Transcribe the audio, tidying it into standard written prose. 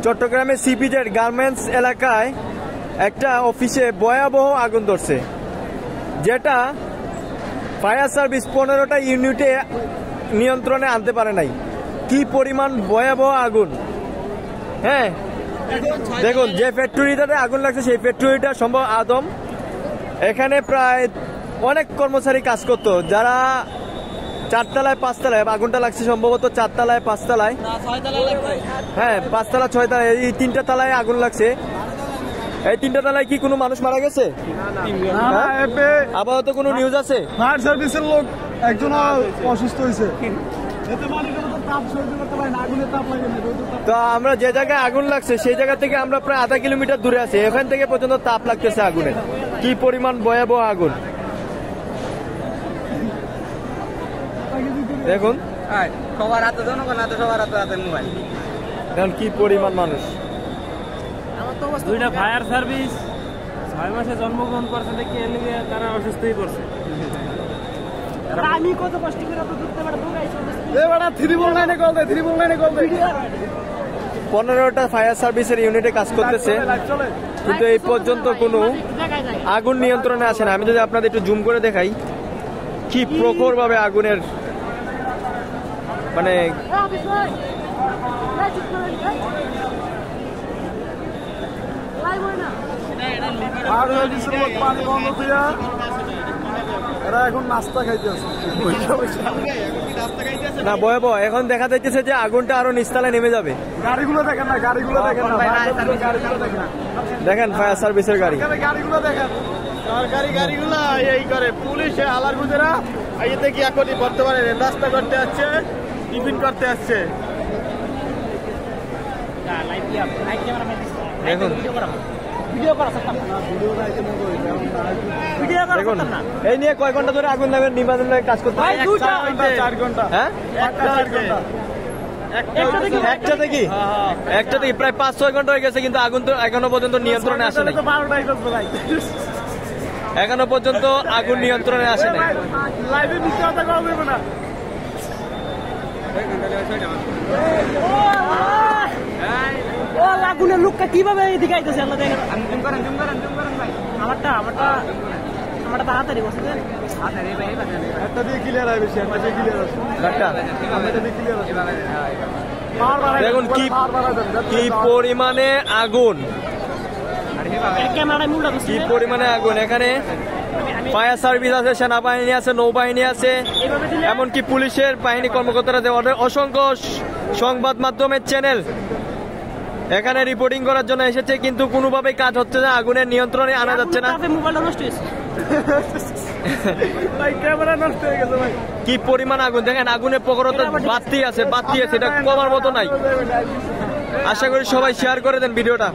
চট্টগ্রামের CBZ garments এলাকায় একটা অফিসে ভয়াবহ আগুন ধরছে, যেটা ফায়ার সার্ভিস 15টা ইউনিটে নিয়ন্ত্রণে আনতে পারে নাই। কি পরিমাণ ভয়াবহ আগুন! হ্যাঁ, দেখুন যে ফ্যাক্টরিটাতে আগুন লাগছে সেই ফ্যাক্টরিটা সম্ভব আদম। এখানে প্রায় অনেক কর্মচারী কাজ করতো, যারা 4 তলায় 5 তলায় আগুনটা লাগছে, সম্ভবত 4 তলায় 5 তলায়, হ্যাঁ 5 তলা 6 তলায়, এই 3টা তলায় আগুন লাগছে। এই 3টা তলায় কি কোনো মানুষ মারা গেছে? আপাতত কোনো নিউজ আছে? ফায়ার সার্ভিসের লোক একজন অসুস্থ হয়েছে। তো আমরা যে জায়গায় আগুন লাগছে সেই জায়গা থেকে আমরা প্রায় আধা কিলোমিটার দূরে আছি, এখান থেকে পর্যন্ত তাপ লাগতেছে আগুনের। কি পরিমাণ ভয়াবহ আগুন দেখুন। সবার হাতে জনগণ হাতে, সবার হাতে মোবাইল। এখন কি পরিমাণ মানুষ! 2টা ফায়ার সার্ভিস 6 মাসে জন্মগ্রহণ করছে দেখে তারা অসুস্থই পড়ছে। আমি কত কষ্ট করে তো ধরতে পারবো গাইস। এ বড়া 319 কল দে, 319 কল দে। 15টা ফায়ার সার্ভিসের ইউনিটে কাজ করতেছে, কিন্তু এই পর্যন্ত কোনো আগুন নিয়ন্ত্রণে আসে না। আমি যদি আপনাদের একটু জুম করে দেখাই, কি প্রখর ভাবে আগুনের মানে পানি বন্ধ দিয়া এরা এখন নাস্তা খাইতেছে না ভয়াবহ। এখন দেখা যাচ্ছে যে আগুনটা আরো নিচতলায় নেমে যাবে। গাড়িগুলো দেখেন না, গাড়িগুলো দেখেন না, গাড়িগুলো দেখেন না, দেখেন ফায়ার সার্ভিসের গাড়ি, গাড়িগুলো দেখেন। সরকারি গাড়িগুলো এই করে পুলিশে আলার গুজেরা এতে কি এখনই বর্তমানে রাস্তা করতে আসছে, টিফিন করতে আসছে। দেখুন দেখুন এই নিয়ে কয় ঘন্টা ধরে আগুন লাগবে নির্বাচন কাজ করতে? 4 ঘন্টা। হ্যাঁ, একটা থেকে প্রায় 5-6 ঘন্টা হয়ে গেছে, কিন্তু আগুন তো এখনো পর্যন্ত নিয়ন্ত্রণে আসে নাই। এখনো পর্যন্ত আগুন নিয়ন্ত্রণে আসে নাই। লাইভে মিথ্যা কথা কওয়া যাবে না। ও আগুনের লোকটা কিভাবে এদিকে আইতেছে আল্লাহ দেখেন। জুম করেন ভাই। আমারটা তাড়াতাড়ি বসে দেন। একটা দিয়ে ক্লিয়ার হয় বেশি, একটা দিয়ে ক্লিয়ার আছে। একটা একটা দিয়ে ক্লিয়ার আছে। দেখুন কি পরিমাণে আগুন, ক্যামেরাটা মুড়া কি পরিমাণে আগুন! এখানে ফায়ার সার্ভিস আছে, সেনাবাহিনী আছে, নৌবাহিনী আছে, এমনকি পুলিশের বাহিনী কর্মকর্তারা আছে, অসংখ্য সংবাদ মাধ্যমের চ্যানেল এখানে রিপোর্টিং করার জন্য এসেছে, কিন্তু কোনোভাবেই কাজ হচ্ছে না, আগুনের নিয়ন্ত্রণে আনা যাচ্ছে না। মোবাইলটা নষ্ট হয়েছে ভাই, ক্যামেরা নষ্ট হয়ে গেছে ভাই। কি পরিমাণ আগুন দেখেন! আগুনের প্রখরতা বাড়তি আছে, এটা কমার মতো নাই। আশা করি সবাই শেয়ার করে দেন ভিডিওটা।